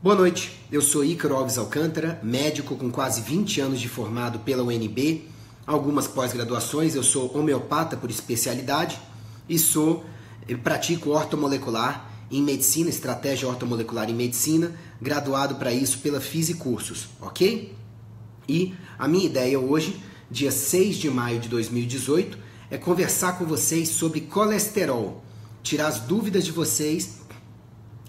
Boa noite, eu sou Ícaro Alves Alcântara, médico com quase 20 anos de formado pela UNB, algumas pós-graduações, eu sou homeopata por especialidade e pratico ortomolecular em medicina, estratégia ortomolecular em medicina, graduado para isso pela Fisicursos, ok? E a minha ideia hoje, dia 6 de maio de 2018, é conversar com vocês sobre colesterol, tirar as dúvidas de vocês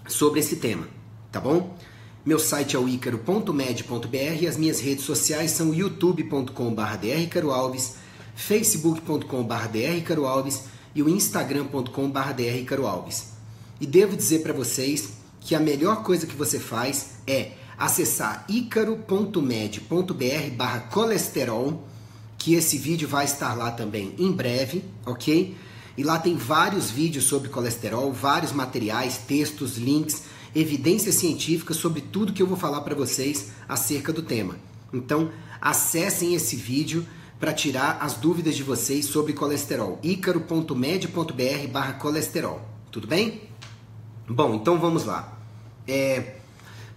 sobre esse tema, tá bom? Meu site é o icaro.med.br e as minhas redes sociais são youtube.com/drricaroalves, facebook.com/drricaroalves e o instagram.com/drricaroalves. E devo dizer para vocês que a melhor coisa que você faz é acessar icaro.med.br/colesterol, que esse vídeo vai estar lá também em breve, ok? E lá tem vários vídeos sobre colesterol, vários materiais, textos, links, evidências científicas sobre tudo que eu vou falar para vocês acerca do tema. Então, acessem esse vídeo para tirar as dúvidas de vocês sobre colesterol. icaro.med.br/colesterol. Tudo bem? Bom, então vamos lá.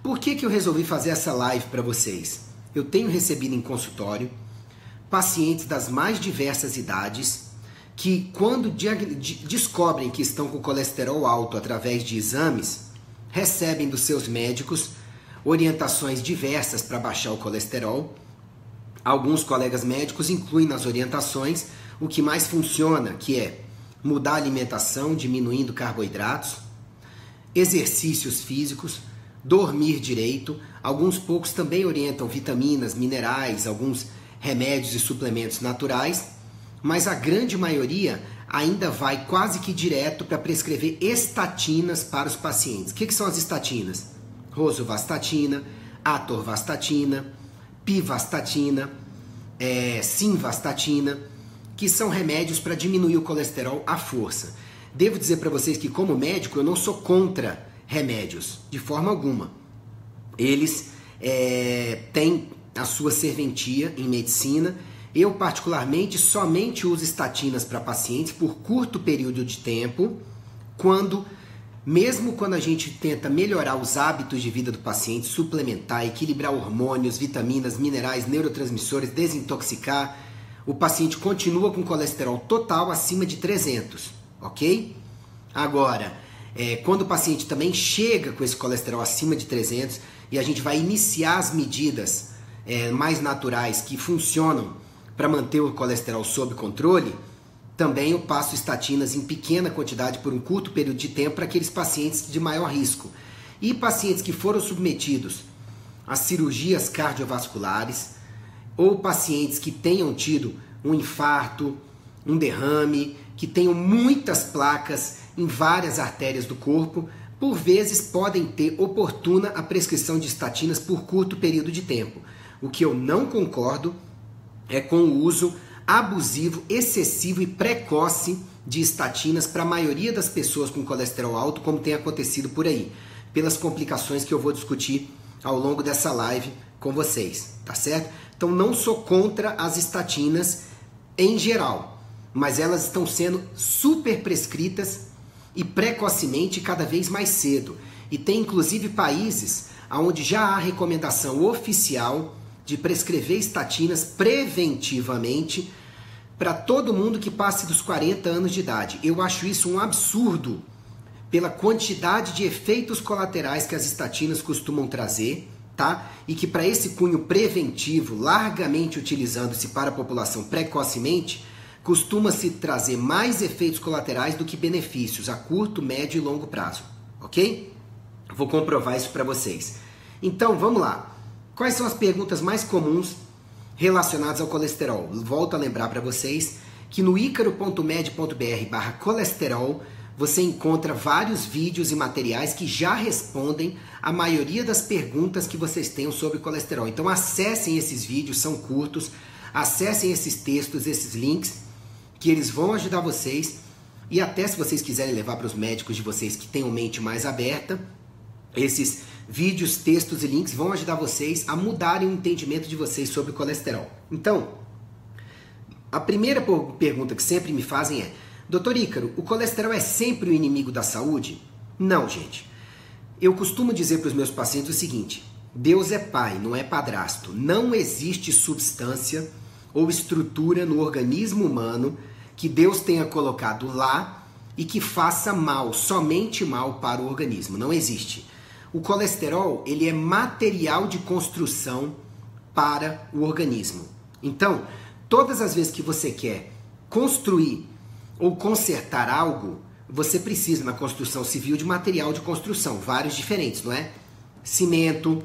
Por que eu resolvi fazer essa live para vocês? Eu tenho recebido em consultório pacientes das mais diversas idades que, quando descobrem que estão com colesterol alto através de exames, recebem dos seus médicos orientações diversas para baixar o colesterol. Alguns colegas médicos incluem nas orientações o que mais funciona, que é mudar a alimentação, diminuindo carboidratos, exercícios físicos, dormir direito. Alguns poucos também orientam vitaminas, minerais, alguns remédios e suplementos naturais, mas a grande maioria ainda vai quase que direto para prescrever estatinas para os pacientes. O que são as estatinas? Rosuvastatina, atorvastatina, pivastatina, simvastatina, que são remédios para diminuir o colesterol à força. Devo dizer para vocês que, como médico, eu não sou contra remédios, de forma alguma. Eles têm a sua serventia em medicina. Eu, particularmente, somente uso estatinas para pacientes por curto período de tempo, mesmo quando a gente tenta melhorar os hábitos de vida do paciente, suplementar, equilibrar hormônios, vitaminas, minerais, neurotransmissores, desintoxicar, o paciente continua com colesterol total acima de 300, ok? Agora, quando o paciente também chega com esse colesterol acima de 300 e a gente vai iniciar as medidas mais naturais que funcionam para manter o colesterol sob controle, também eu passo estatinas em pequena quantidade por um curto período de tempo para aqueles pacientes de maior risco. E pacientes que foram submetidos a cirurgias cardiovasculares ou pacientes que tenham tido um infarto, um derrame, que tenham muitas placas em várias artérias do corpo, por vezes podem ter oportuna a prescrição de estatinas por curto período de tempo. O que eu não concordo é com o uso abusivo, excessivo e precoce de estatinas para a maioria das pessoas com colesterol alto, como tem acontecido por aí, pelas complicações que eu vou discutir ao longo dessa live com vocês, tá certo? Então não sou contra as estatinas em geral, mas elas estão sendo super prescritas e precocemente cada vez mais cedo. E tem inclusive países onde já há recomendação oficial de prescrever estatinas preventivamente para todo mundo que passe dos 40 anos de idade. Eu acho isso um absurdo pela quantidade de efeitos colaterais que as estatinas costumam trazer, tá? E que para esse cunho preventivo, largamente utilizando-se para a população precocemente, costuma-se trazer mais efeitos colaterais do que benefícios a curto, médio e longo prazo, ok? Vou comprovar isso para vocês. Então, vamos lá. Quais são as perguntas mais comuns relacionadas ao colesterol? Volto a lembrar para vocês que no icaro.med.br/colesterol você encontra vários vídeos e materiais que já respondem a maioria das perguntas que vocês tenham sobre colesterol. Então acessem esses vídeos, são curtos, acessem esses textos, esses links, que eles vão ajudar vocês, e até se vocês quiserem levar para os médicos de vocês que tenham mente mais aberta, esses vídeos, textos e links vão ajudar vocês a mudarem o entendimento de vocês sobre o colesterol. Então, a primeira pergunta que sempre me fazem é: Doutor Ícaro, o colesterol é sempre o inimigo da saúde? Não, gente. Eu costumo dizer para os meus pacientes o seguinte: Deus é pai, não é padrasto. Não existe substância ou estrutura no organismo humano que Deus tenha colocado lá e que faça mal, somente mal para o organismo. Não existe. O colesterol, ele é material de construção para o organismo. Então, todas as vezes que você quer construir ou consertar algo, você precisa, na construção civil, de material de construção, vários diferentes, não é? Cimento,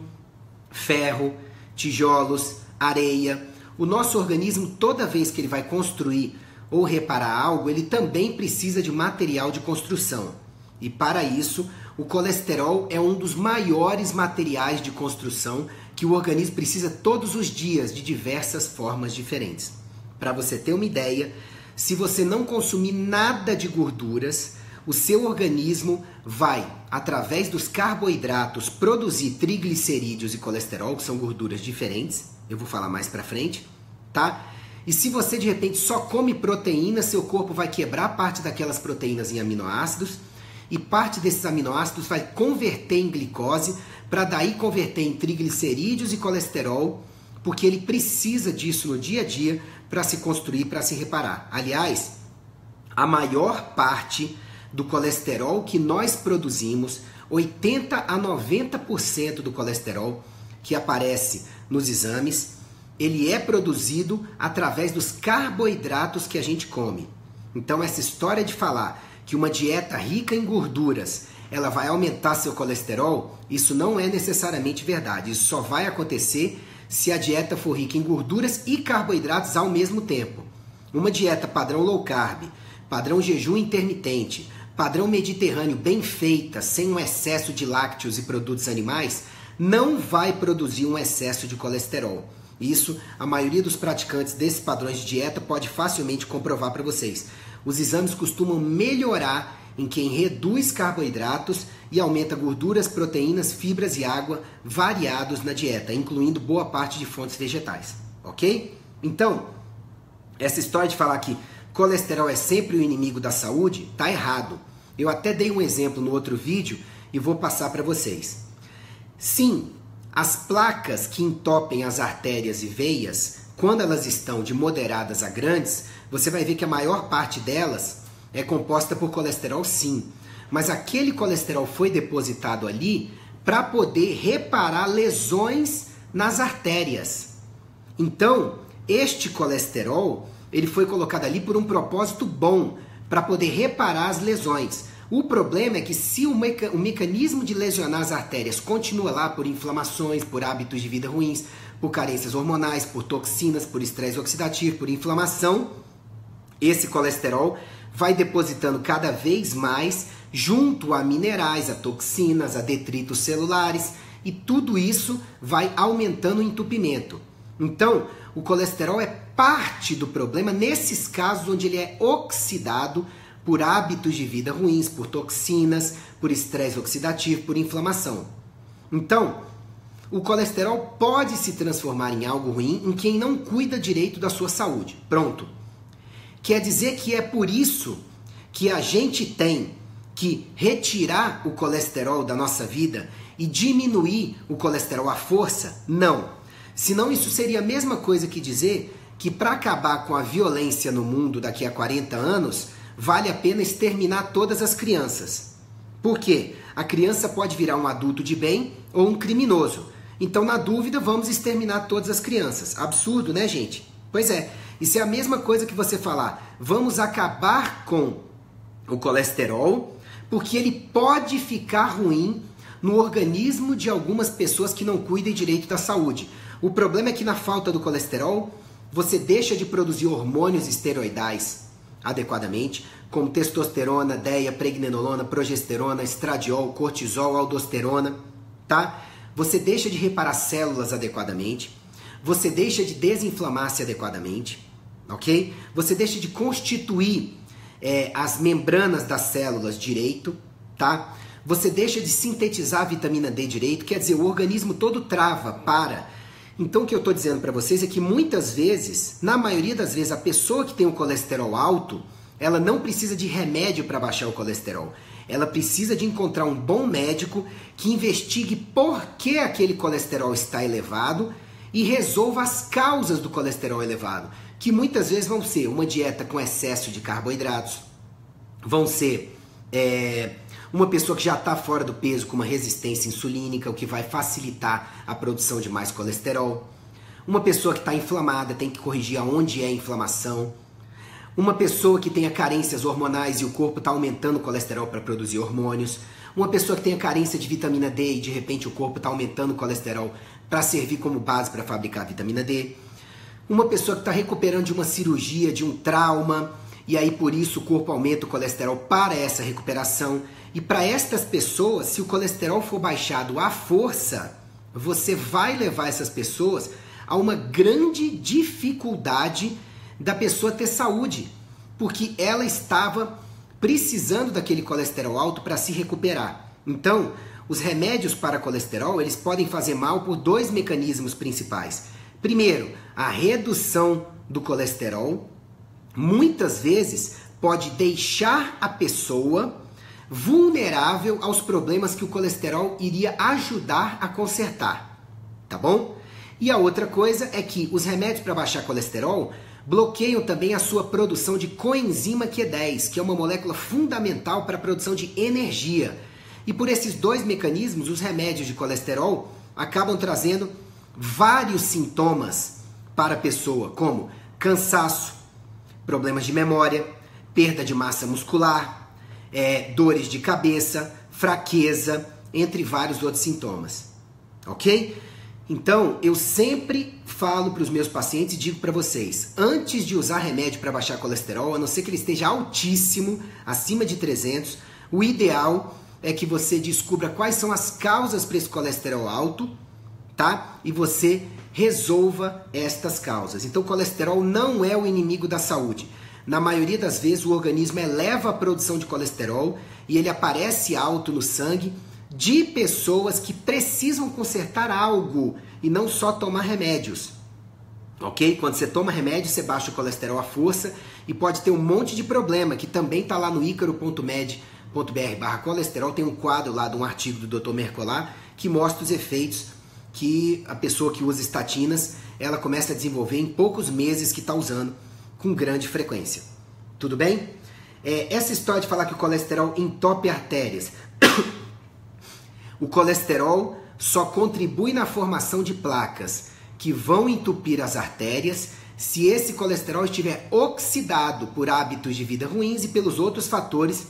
ferro, tijolos, areia. O nosso organismo, toda vez que ele vai construir ou reparar algo, ele também precisa de material de construção. E para isso, o colesterol é um dos maiores materiais de construção que o organismo precisa todos os dias, de diversas formas diferentes. Para você ter uma ideia, se você não consumir nada de gorduras, o seu organismo vai, através dos carboidratos, produzir triglicerídeos e colesterol, que são gorduras diferentes. Eu vou falar mais pra frente, tá? E se você de repente só come proteína, seu corpo vai quebrar parte daquelas proteínas em aminoácidos e parte desses aminoácidos vai converter em glicose para daí converter em triglicerídeos e colesterol, porque ele precisa disso no dia a dia para se construir, para se reparar. Aliás, a maior parte do colesterol que nós produzimos, 80 a 90% do colesterol que aparece nos exames, ele é produzido através dos carboidratos que a gente come. Então essa história de falar que uma dieta rica em gorduras ela vai aumentar seu colesterol, isso não é necessariamente verdade. Isso só vai acontecer se a dieta for rica em gorduras e carboidratos ao mesmo tempo. Uma dieta padrão low carb, padrão jejum intermitente, padrão mediterrâneo bem feita, sem um excesso de lácteos e produtos animais, não vai produzir um excesso de colesterol. Isso, a maioria dos praticantes desses padrões de dieta pode facilmente comprovar para vocês. Os exames costumam melhorar em quem reduz carboidratos e aumenta gorduras, proteínas, fibras e água variados na dieta, incluindo boa parte de fontes vegetais, ok? Então, essa história de falar que colesterol é sempre o inimigo da saúde, tá errado. Eu até dei um exemplo no outro vídeo e vou passar para vocês. Sim, as placas que entopem as artérias e veias, quando elas estão de moderadas a grandes, você vai ver que a maior parte delas é composta por colesterol, sim. Mas aquele colesterol foi depositado ali para poder reparar lesões nas artérias. Então, este colesterol, ele foi colocado ali por um propósito bom, para poder reparar as lesões. O problema é que se o mecanismo de lesionar as artérias continua lá por inflamações, por hábitos de vida ruins, por carências hormonais, por toxinas, por estresse oxidativo, por inflamação, esse colesterol vai depositando cada vez mais junto a minerais, a toxinas, a detritos celulares, e tudo isso vai aumentando o entupimento. Então, o colesterol é parte do problema nesses casos onde ele é oxidado por hábitos de vida ruins, por toxinas, por estresse oxidativo, por inflamação. Então, o colesterol pode se transformar em algo ruim em quem não cuida direito da sua saúde. Pronto. Quer dizer que é por isso que a gente tem que retirar o colesterol da nossa vida e diminuir o colesterol à força? Não. Senão isso seria a mesma coisa que dizer que para acabar com a violência no mundo daqui a 40 anos, vale a pena exterminar todas as crianças. Por quê? A criança pode virar um adulto de bem ou um criminoso. Então, na dúvida, vamos exterminar todas as crianças. Absurdo, né, gente? Pois é, isso é a mesma coisa que você falar, vamos acabar com o colesterol, porque ele pode ficar ruim no organismo de algumas pessoas que não cuidem direito da saúde. O problema é que na falta do colesterol, você deixa de produzir hormônios esteroidais adequadamente, como testosterona, DEA, pregnenolona, progesterona, estradiol, cortisol, aldosterona, tá? Você deixa de reparar células adequadamente, você deixa de desinflamar-se adequadamente, ok? Você deixa de constituir as membranas das células direito, tá? Você deixa de sintetizar a vitamina D direito, quer dizer, o organismo todo trava, para. Então o que eu estou dizendo para vocês é que muitas vezes, na maioria das vezes, a pessoa que tem o colesterol alto, ela não precisa de remédio para baixar o colesterol. Ela precisa de encontrar um bom médico que investigue por que aquele colesterol está elevado e resolva as causas do colesterol elevado, que muitas vezes vão ser uma dieta com excesso de carboidratos, vão ser uma pessoa que já está fora do peso com uma resistência insulínica, o que vai facilitar a produção de mais colesterol, uma pessoa que está inflamada, tem que corrigir aonde é a inflamação, uma pessoa que tenha carências hormonais e o corpo está aumentando o colesterol para produzir hormônios, uma pessoa que tenha carência de vitamina D e de repente o corpo está aumentando o colesterol para servir como base para fabricar vitamina D, uma pessoa que está recuperando de uma cirurgia, de um trauma, e aí por isso o corpo aumenta o colesterol para essa recuperação. E para estas pessoas, se o colesterol for baixado à força, você vai levar essas pessoas a uma grande dificuldade da pessoa ter saúde, porque ela estava precisando daquele colesterol alto para se recuperar. Então, os remédios para colesterol, eles podem fazer mal por dois mecanismos principais. Primeiro, a redução do colesterol, muitas vezes pode deixar a pessoa vulnerável aos problemas que o colesterol iria ajudar a consertar, tá bom? E a outra coisa é que os remédios para baixar colesterol bloqueiam também a sua produção de coenzima Q10, que é uma molécula fundamental para a produção de energia. E por esses dois mecanismos, os remédios de colesterol acabam trazendo vários sintomas para a pessoa, como cansaço, problemas de memória, perda de massa muscular, dores de cabeça, fraqueza, entre vários outros sintomas. Ok? Então, eu sempre falo para os meus pacientes e digo para vocês, antes de usar remédio para baixar colesterol, a não ser que ele esteja altíssimo, acima de 300, o ideal é que você descubra quais são as causas para esse colesterol alto, tá? E você resolva estas causas. Então, o colesterol não é o inimigo da saúde. Na maioria das vezes, o organismo eleva a produção de colesterol e ele aparece alto no sangue de pessoas que precisam consertar algo e não só tomar remédios. Ok? Quando você toma remédio, você baixa o colesterol à força e pode ter um monte de problema, que também está lá no icaro.med.br/colesterol. Tem um quadro lá de um artigo do Dr. Mercolar que mostra os efeitos que a pessoa que usa estatinas, ela começa a desenvolver em poucos meses que está usando com grande frequência. Tudo bem? Essa história de falar que o colesterol entope artérias. O colesterol só contribui na formação de placas que vão entupir as artérias se esse colesterol estiver oxidado por hábitos de vida ruins e pelos outros fatores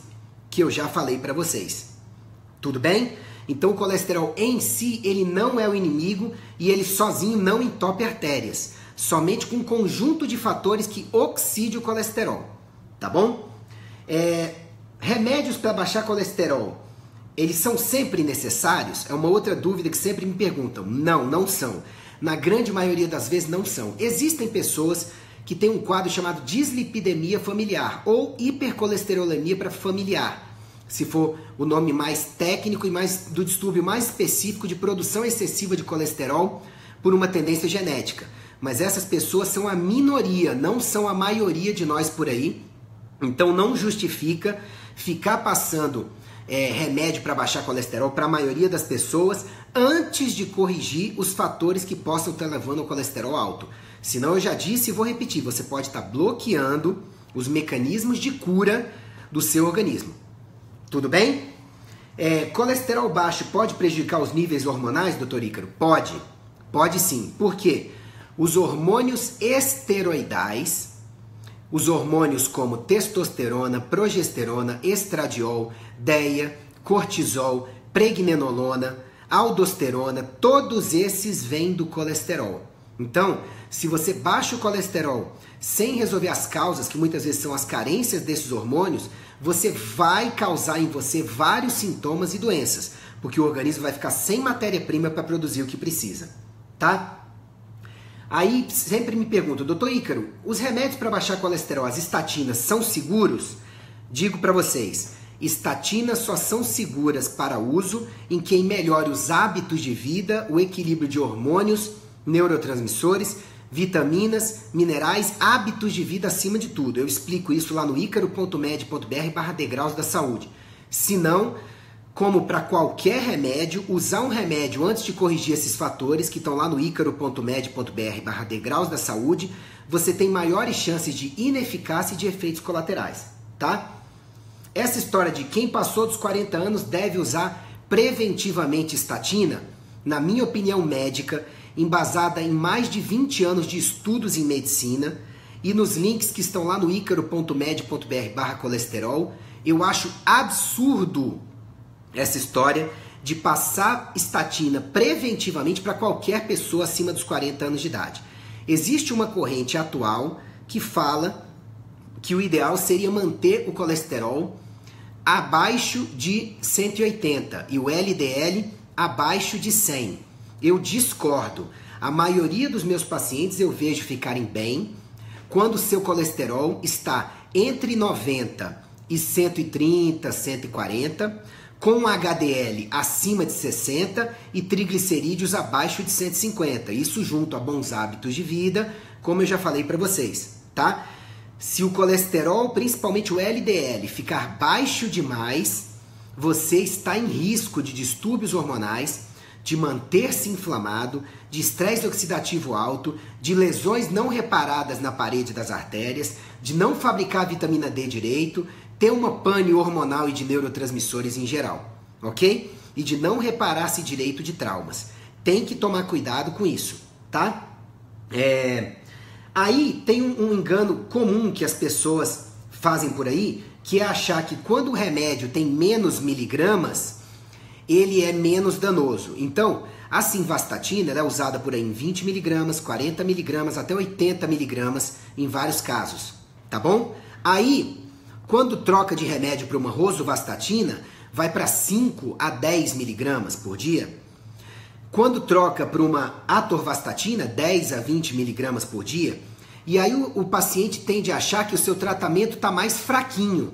que eu já falei para vocês. Tudo bem? Então o colesterol em si, ele não é o inimigo e ele sozinho não entope artérias. Somente com um conjunto de fatores que oxide o colesterol. Tá bom? Remédios para baixar colesterol, eles são sempre necessários? É uma outra dúvida que sempre me perguntam. Não, não são. Na grande maioria das vezes não são. Existem pessoas que têm um quadro chamado dislipidemia familiar ou hipercolesterolemia para familiar, se for o nome mais técnico e mais do distúrbio mais específico de produção excessiva de colesterol por uma tendência genética. Mas essas pessoas são a minoria, não são a maioria de nós por aí. Então não justifica ficar passando remédio para baixar colesterol para a maioria das pessoas antes de corrigir os fatores que possam estar levando ao colesterol alto. Senão, eu já disse e vou repetir, você pode estar bloqueando os mecanismos de cura do seu organismo. Tudo bem? Colesterol baixo pode prejudicar os níveis hormonais, doutor Ícaro? Pode. Pode sim. Por quê? Os hormônios esteroidais, os hormônios como testosterona, progesterona, estradiol, DEA, cortisol, pregnenolona, aldosterona, todos esses vêm do colesterol. Então, se você baixa o colesterol sem resolver as causas, que muitas vezes são as carências desses hormônios, você vai causar em você vários sintomas e doenças, porque o organismo vai ficar sem matéria-prima para produzir o que precisa, tá? Aí sempre me perguntam, doutor Ícaro, os remédios para baixar colesterol, as estatinas, são seguros? Digo para vocês, estatinas só são seguras para uso em quem melhore os hábitos de vida, o equilíbrio de hormônios, neurotransmissores, vitaminas, minerais, hábitos de vida acima de tudo. Eu explico isso lá no icaro.med.br/degraus da saúde. Se não, como para qualquer remédio, usar um remédio antes de corrigir esses fatores que estão lá no icaro.med.br/degraus da saúde, você tem maiores chances de ineficácia e de efeitos colaterais, tá? Essa história de quem passou dos 40 anos deve usar preventivamente estatina, na minha opinião médica, embasada em mais de 20 anos de estudos em medicina e nos links que estão lá no icaro.med.br/colesterol, eu acho absurdo essa história de passar estatina preventivamente para qualquer pessoa acima dos 40 anos de idade. Existe uma corrente atual que fala que o ideal seria manter o colesterol abaixo de 180 e o LDL abaixo de 100. Eu discordo. A maioria dos meus pacientes eu vejo ficarem bem quando o seu colesterol está entre 90 e 130, 140, com HDL acima de 60 e triglicerídeos abaixo de 150. Isso junto a bons hábitos de vida, como eu já falei para vocês, tá? Se o colesterol, principalmente o LDL, ficar baixo demais, você está em risco de distúrbios hormonais, de manter-se inflamado, de estresse oxidativo alto, de lesões não reparadas na parede das artérias, de não fabricar vitamina D direito, ter uma pane hormonal e de neurotransmissores em geral, ok? E de não reparar-se direito de traumas. Tem que tomar cuidado com isso, tá? Aí tem um engano comum que as pessoas fazem por aí, que é achar que quando o remédio tem menos miligramas, ele é menos danoso. Então, a simvastatina ela é usada por aí em 20 miligramas, 40 miligramas, até 80 miligramas em vários casos, tá bom? Aí, quando troca de remédio para uma rosuvastatina, vai para 5 a 10 miligramas por dia. Quando troca para uma atorvastatina, 10 a 20 miligramas por dia, e aí o paciente tende a achar que o seu tratamento está mais fraquinho.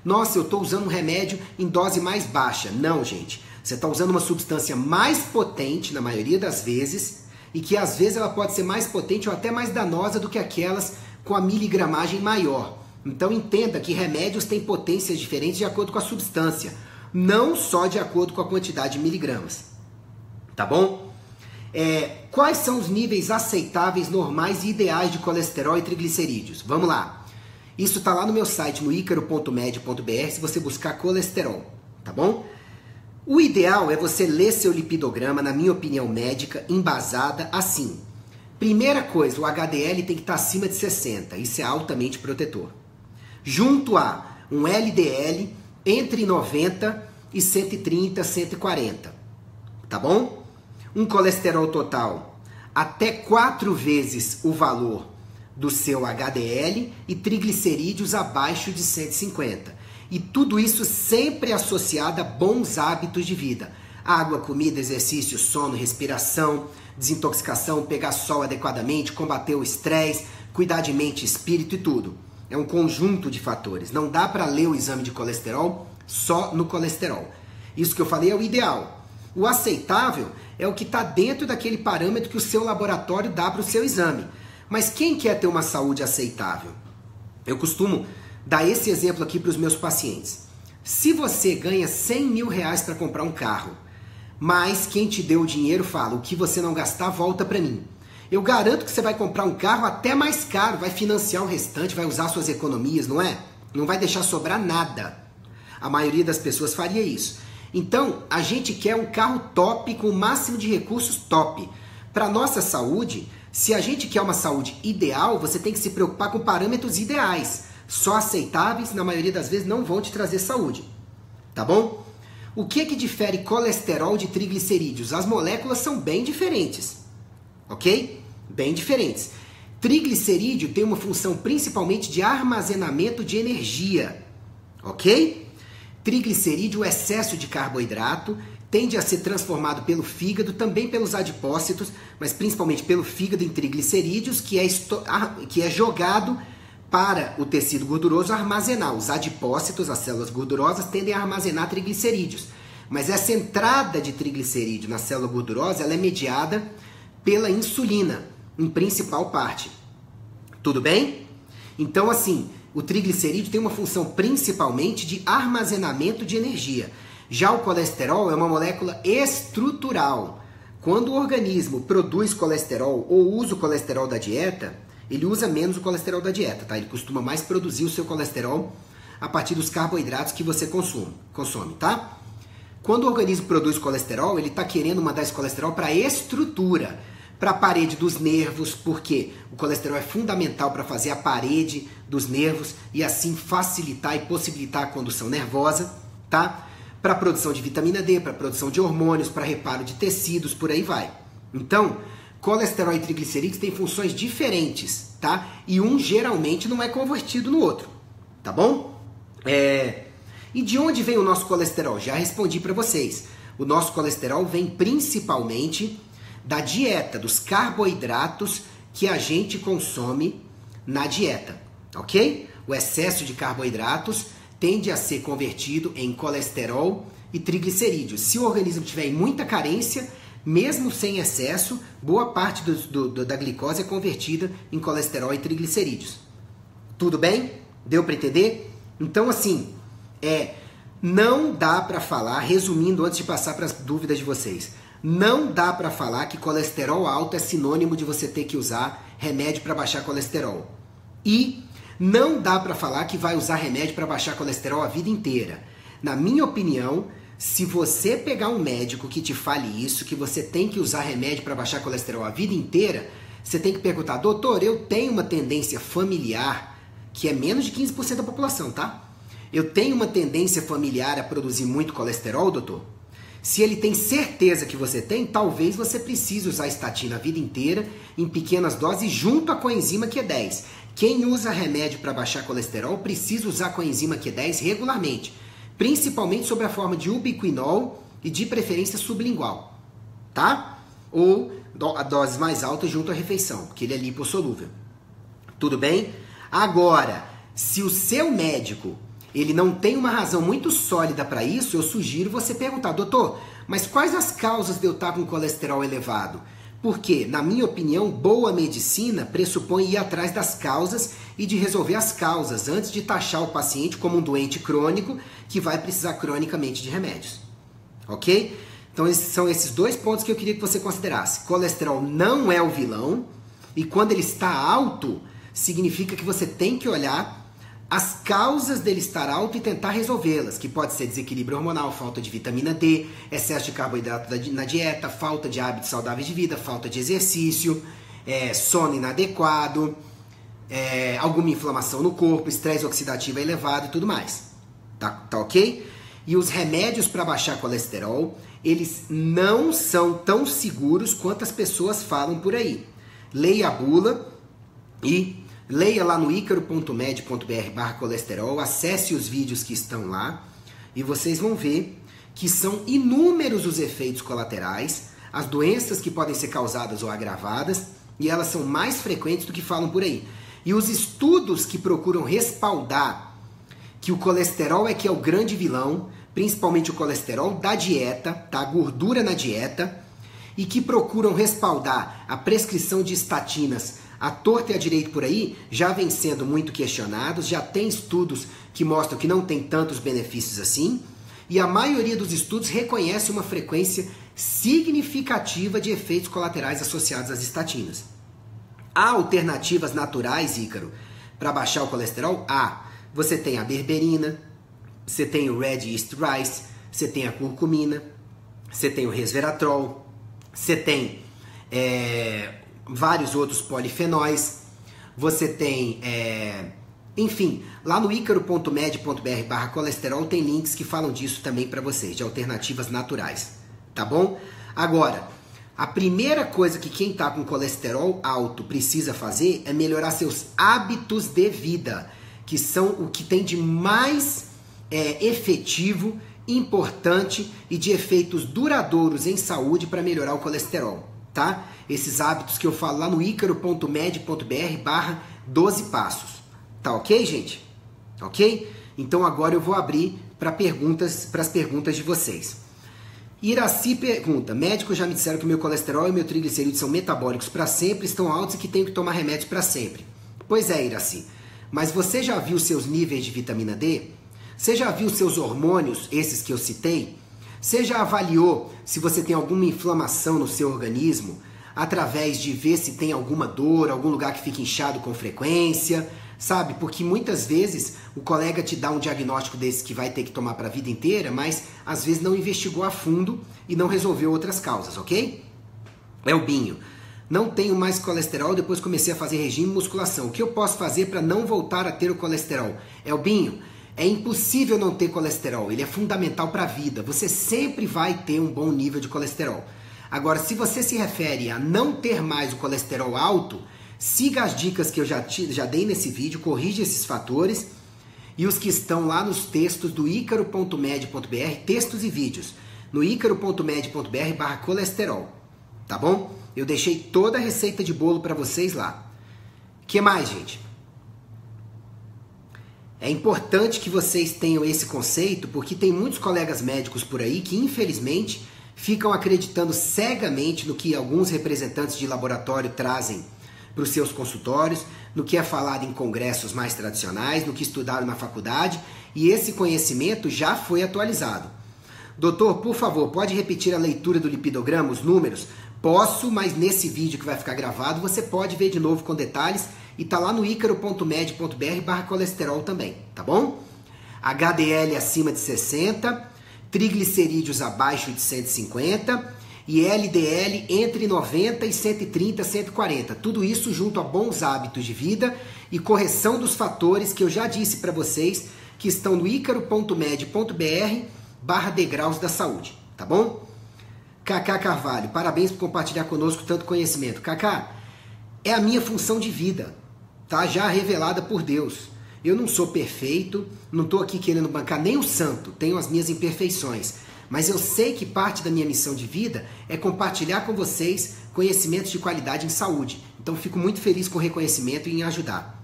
Nossa, eu estou usando um remédio em dose mais baixa. Não, gente. Você está usando uma substância mais potente, na maioria das vezes, e que às vezes ela pode ser mais potente ou até mais danosa do que aquelas com a miligramagem maior. Então entenda que remédios têm potências diferentes de acordo com a substância, não só de acordo com a quantidade de miligramas. Tá bom? Quais são os níveis aceitáveis, normais e ideais de colesterol e triglicerídeos? Vamos lá. Isso está lá no meu site, no icaro.med.br, se você buscar colesterol, tá bom? O ideal é você ler seu lipidograma, na minha opinião médica, embasada assim. Primeira coisa, o HDL tem que estar acima de 60, isso é altamente protetor. Junto a um LDL entre 90 e 130, 140, tá bom? Um colesterol total até 4 vezes o valor do seu HDL e triglicerídeos abaixo de 150. E tudo isso sempre associado a bons hábitos de vida. Água, comida, exercício, sono, respiração, desintoxicação, pegar sol adequadamente, combater o estresse, cuidar de mente, espírito e tudo. É um conjunto de fatores. Não dá para ler o exame de colesterol só no colesterol. Isso que eu falei é o ideal. O aceitável é o que está dentro daquele parâmetro que o seu laboratório dá para o seu exame. Mas quem quer ter uma saúde aceitável? Eu costumo dar esse exemplo aqui para os meus pacientes. Se você ganha 100 mil reais para comprar um carro, mas quem te deu o dinheiro fala, o que você não gastar, volta para mim. Eu garanto que você vai comprar um carro até mais caro, vai financiar o restante, vai usar suas economias, não é? Não vai deixar sobrar nada. A maioria das pessoas faria isso. Então, a gente quer um carro top, com o máximo de recursos top. Para nossa saúde, se a gente quer uma saúde ideal, você tem que se preocupar com parâmetros ideais. Só aceitáveis, na maioria das vezes, não vão te trazer saúde. Tá bom? O que difere colesterol de triglicerídeos? As moléculas são bem diferentes. Ok? Bem diferentes. Triglicerídeo tem uma função principalmente de armazenamento de energia. Ok? Triglicerídeo, o excesso de carboidrato, tende a ser transformado pelo fígado, também pelos adipócitos, mas principalmente pelo fígado em triglicerídeos, que é jogado para o tecido gorduroso armazenar. Os adipócitos, as células gordurosas, tendem a armazenar triglicerídeos. Mas essa entrada de triglicerídeo na célula gordurosa, ela é mediada pela insulina, em principal parte. Tudo bem? Então, assim, O triglicerídeo tem uma função principalmente de armazenamento de energia. Já o colesterol é uma molécula estrutural. Quando o organismo produz colesterol ou usa o colesterol da dieta, ele usa menos o colesterol da dieta, tá? Ele costuma mais produzir o seu colesterol a partir dos carboidratos que você consome, tá? Quando o organismo produz colesterol, ele está querendo mandar esse colesterol para a estrutura, para a parede dos nervos, porque o colesterol é fundamental para fazer a parede dos nervos e assim facilitar e possibilitar a condução nervosa, tá? Para a produção de vitamina D, para a produção de hormônios, para reparo de tecidos, por aí vai. Então, colesterol e triglicerídeos têm funções diferentes, tá? E um geralmente não é convertido no outro, tá bom? E de onde vem o nosso colesterol? Já respondi para vocês. O nosso colesterol vem principalmente da dieta, dos carboidratos que a gente consome na dieta, ok? O excesso de carboidratos tende a ser convertido em colesterol e triglicerídeos. Se o organismo tiver em muita carência, mesmo sem excesso, boa parte da glicose é convertida em colesterol e triglicerídeos. Tudo bem? Deu para entender? Então, assim, não dá para falar, resumindo antes de passar para as dúvidas de vocês, não dá para falar que colesterol alto é sinônimo de você ter que usar remédio para baixar colesterol. E não dá para falar que vai usar remédio para baixar colesterol a vida inteira. Na minha opinião, se você pegar um médico que te fale isso, que você tem que usar remédio para baixar colesterol a vida inteira, você tem que perguntar, doutor, eu tenho uma tendência familiar, que é menos de 15% da população, tá? Eu tenho uma tendência familiar a produzir muito colesterol, doutor? Se ele tem certeza que você tem, talvez você precise usar estatina a vida inteira, em pequenas doses, junto à coenzima Q10. Quem usa remédio para baixar colesterol precisa usar coenzima Q10 regularmente, principalmente sob a forma de ubiquinol e de preferência sublingual, tá? Ou a dose mais alta junto à refeição, porque ele é lipossolúvel. Tudo bem? Agora, se o seu médico ele não tem uma razão muito sólida para isso, eu sugiro você perguntar, doutor, mas quais as causas de eu estar com colesterol elevado? Porque, na minha opinião, boa medicina pressupõe ir atrás das causas e de resolver as causas, antes de taxar o paciente como um doente crônico que vai precisar cronicamente de remédios. Ok? Então, são esses dois pontos que eu queria que você considerasse. Colesterol não é o vilão, e quando ele está alto, significa que você tem que olhar as causas dele estar alto e tentar resolvê-las, que pode ser desequilíbrio hormonal, falta de vitamina D, excesso de carboidrato na dieta, falta de hábitos saudáveis de vida, falta de exercício, sono inadequado, alguma inflamação no corpo, estresse oxidativo elevado e tudo mais. Tá ok? E os remédios para baixar colesterol, eles não são tão seguros quanto as pessoas falam por aí. Leia a bula e leia lá no icaro.med.br/colesterol, acesse os vídeos que estão lá e vocês vão ver que são inúmeros os efeitos colaterais, as doenças que podem ser causadas ou agravadas, e elas são mais frequentes do que falam por aí. E os estudos que procuram respaldar que o colesterol é que é o grande vilão, principalmente o colesterol da dieta, tá? A gordura na dieta, e que procuram respaldar a prescrição de estatinas à torta e à direita por aí, já vem sendo muito questionados, já tem estudos que mostram que não tem tantos benefícios assim, e a maioria dos estudos reconhece uma frequência significativa de efeitos colaterais associados às estatinas. Há alternativas naturais, Ícaro, para baixar o colesterol? Você tem a berberina, você tem o Red Yeast Rice, você tem a curcumina, você tem o resveratrol, você tem vários outros polifenóis, você tem, enfim, lá no icaro.med.br/colesterol tem links que falam disso também para vocês, de alternativas naturais, tá bom? Agora, a primeira coisa que quem está com colesterol alto precisa fazer é melhorar seus hábitos de vida, que são o que tem de mais efetivo, importante e de efeitos duradouros em saúde para melhorar o colesterol, tá? Esses hábitos que eu falo lá no icaro.med.br/12 passos. Tá ok, gente? Ok? Então agora eu vou abrir para as perguntas de vocês. Iraci pergunta, médicos já me disseram que meu colesterol e meu triglicerídeos são metabólicos para sempre, estão altos e que tenho que tomar remédios para sempre. Pois é, Iraci. mas você já viu seus níveis de vitamina D? Você já viu seus hormônios, esses que eu citei? Você já avaliou se você tem alguma inflamação no seu organismo através de ver se tem alguma dor, algum lugar que fica inchado com frequência, sabe? Porque muitas vezes o colega te dá um diagnóstico desse que vai ter que tomar para a vida inteira, mas às vezes não investigou a fundo e não resolveu outras causas, ok? Elbinho, não tenho mais colesterol, depois comecei a fazer regime e musculação. O que eu posso fazer para não voltar a ter o colesterol? Elbinho, é impossível não ter colesterol, ele é fundamental para a vida. Você sempre vai ter um bom nível de colesterol. Agora, se você se refere a não ter mais o colesterol alto, siga as dicas que eu já dei nesse vídeo, corrija esses fatores e os que estão lá nos textos do icaro.med.br, textos e vídeos, no icaro.med.br/colesterol, tá bom? Eu deixei toda a receita de bolo para vocês lá. O que mais, gente? É importante que vocês tenham esse conceito, porque tem muitos colegas médicos por aí que, infelizmente, ficam acreditando cegamente no que alguns representantes de laboratório trazem para os seus consultórios, no que é falado em congressos mais tradicionais, no que estudaram na faculdade, e esse conhecimento já foi atualizado. Doutor, por favor, pode repetir a leitura do lipidograma, os números? Posso, mas nesse vídeo que vai ficar gravado, você pode ver de novo com detalhes e tá lá no icaro.med.br/colesterol também, tá bom? HDL acima de 60, triglicerídeos abaixo de 150 e LDL entre 90 e 130, 140. Tudo isso junto a bons hábitos de vida e correção dos fatores que eu já disse para vocês que estão no icaro.med.br/degraus da saúde, tá bom? Cacá Carvalho, parabéns por compartilhar conosco tanto conhecimento. Cacá, é a minha função de vida, tá? Já revelada por Deus. Eu não sou perfeito, não estou aqui querendo bancar nem o santo, tenho as minhas imperfeições. Mas eu sei que parte da minha missão de vida é compartilhar com vocês conhecimentos de qualidade em saúde. Então fico muito feliz com o reconhecimento e em ajudar.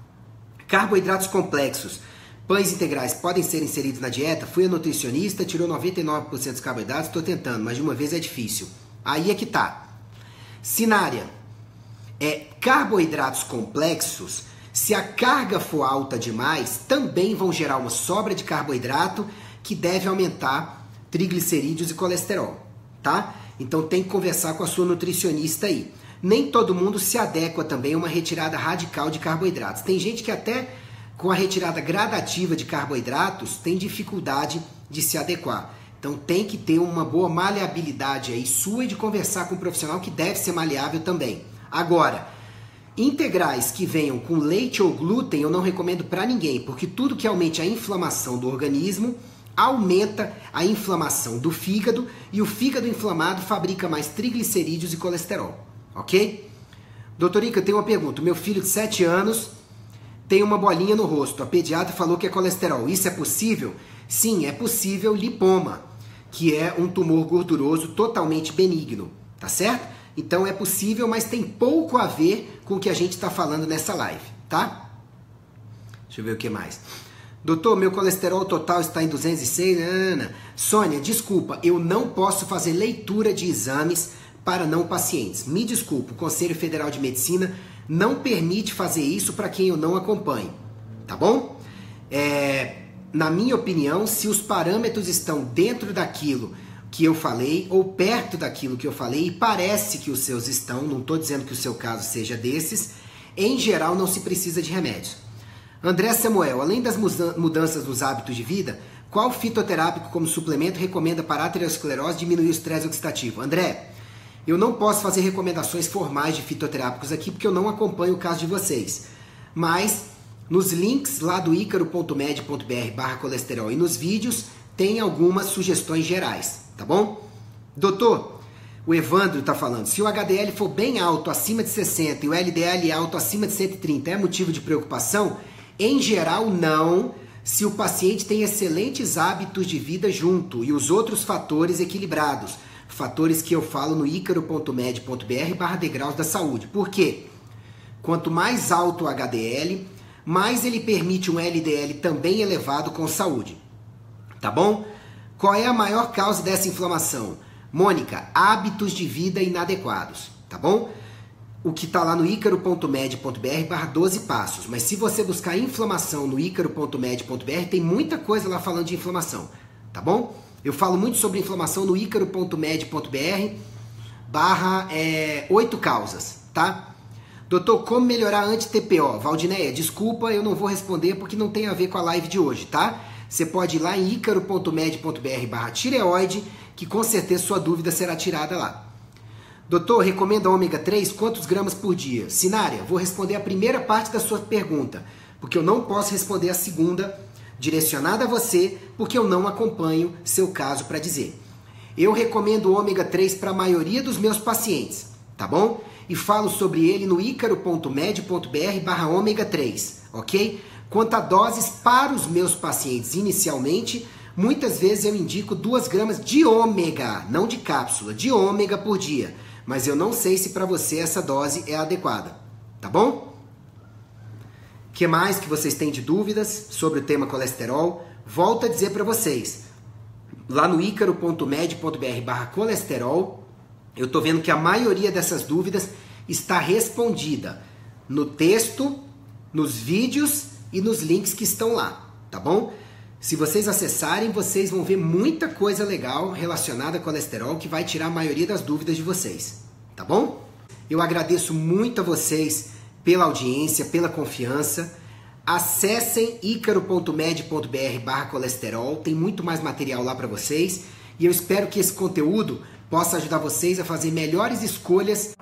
Carboidratos complexos, pães integrais podem ser inseridos na dieta? Fui a nutricionista, tirou 99% dos carboidratos, estou tentando, mas de uma vez é difícil. Aí é que tá. Sinária, carboidratos complexos, se a carga for alta demais, também vão gerar uma sobra de carboidrato que deve aumentar triglicerídeos e colesterol, tá? Então tem que conversar com a sua nutricionista aí. Nem todo mundo se adequa também a uma retirada radical de carboidratos. Tem gente que até com a retirada gradativa de carboidratos tem dificuldade de se adequar. Então tem que ter uma boa maleabilidade aí sua e de conversar com um profissional que deve ser maleável também. Agora, integrais que venham com leite ou glúten eu não recomendo para ninguém, porque tudo que aumente a inflamação do organismo aumenta a inflamação do fígado e o fígado inflamado fabrica mais triglicerídeos e colesterol, ok? Doutor Ica, eu tenho uma pergunta. Meu filho de 7 anos tem uma bolinha no rosto. A pediatra falou que é colesterol. Isso é possível? Sim, é possível lipoma, que é um tumor gorduroso totalmente benigno, tá certo? Então é possível, mas tem pouco a ver com o que a gente está falando nessa live, tá? Deixa eu ver o que mais. Doutor, meu colesterol total está em 206. Sônia, desculpa, eu não posso fazer leitura de exames para não pacientes. Me desculpa, o Conselho Federal de Medicina não permite fazer isso para quem eu não acompanho, tá bom? Na minha opinião, se os parâmetros estão dentro daquilo que eu falei ou perto daquilo que eu falei, e parece que os seus estão, não estou dizendo que o seu caso seja desses, em geral não se precisa de remédios. André Samuel, além das mudanças nos hábitos de vida, qual fitoterápico como suplemento recomenda para a aterosclerose diminuir o estresse oxidativo? André, eu não posso fazer recomendações formais de fitoterápicos aqui porque eu não acompanho o caso de vocês. Mas nos links lá do icaro.med.br/colesterol e nos vídeos tem algumas sugestões gerais, tá bom? Doutor, o Evandro está falando, se o HDL for bem alto, acima de 60, e o LDL alto, acima de 130, é motivo de preocupação? Em geral, não, se o paciente tem excelentes hábitos de vida junto e os outros fatores equilibrados. Fatores que eu falo no icaro.med.br/degraus da saúde. Por quê? Quanto mais alto o HDL, mais ele permite um LDL também elevado com saúde. Tá bom? Qual é a maior causa dessa inflamação? Mônica, hábitos de vida inadequados. Tá bom? o que está lá no icaro.med.br/12 passos. Mas se você buscar inflamação no icaro.med.br, tem muita coisa lá falando de inflamação, tá bom? Eu falo muito sobre inflamação no icaro.med.br/8 causas, tá? Doutor, como melhorar anti-TPO? Valdineia, desculpa, eu não vou responder porque não tem a ver com a live de hoje, tá? Você pode ir lá em icaro.med.br/tireoide, que com certeza sua dúvida será tirada lá. Doutor, recomenda ômega 3? Quantos gramas por dia? Sinária, vou responder a primeira parte da sua pergunta, porque eu não posso responder a segunda, direcionada a você, porque eu não acompanho seu caso para dizer. Eu recomendo ômega 3 para a maioria dos meus pacientes, tá bom? E falo sobre ele no icaro.med.br/ômega 3, ok? Quanto a doses para os meus pacientes inicialmente, muitas vezes eu indico 2 gramas de ômega, não de cápsula, de ômega por dia. Mas eu não sei se para você essa dose é adequada, tá bom? O que mais que vocês têm de dúvidas sobre o tema colesterol? Volto a dizer para vocês, lá no icaro.med.br/colesterol, eu estou vendo que a maioria dessas dúvidas está respondida no texto, nos vídeos e nos links que estão lá, tá bom? Se vocês acessarem, vocês vão ver muita coisa legal relacionada a colesterol que vai tirar a maioria das dúvidas de vocês, tá bom? Eu agradeço muito a vocês pela audiência, pela confiança. Acessem icaro.med.br/colesterol, tem muito mais material lá para vocês e eu espero que esse conteúdo possa ajudar vocês a fazer melhores escolhas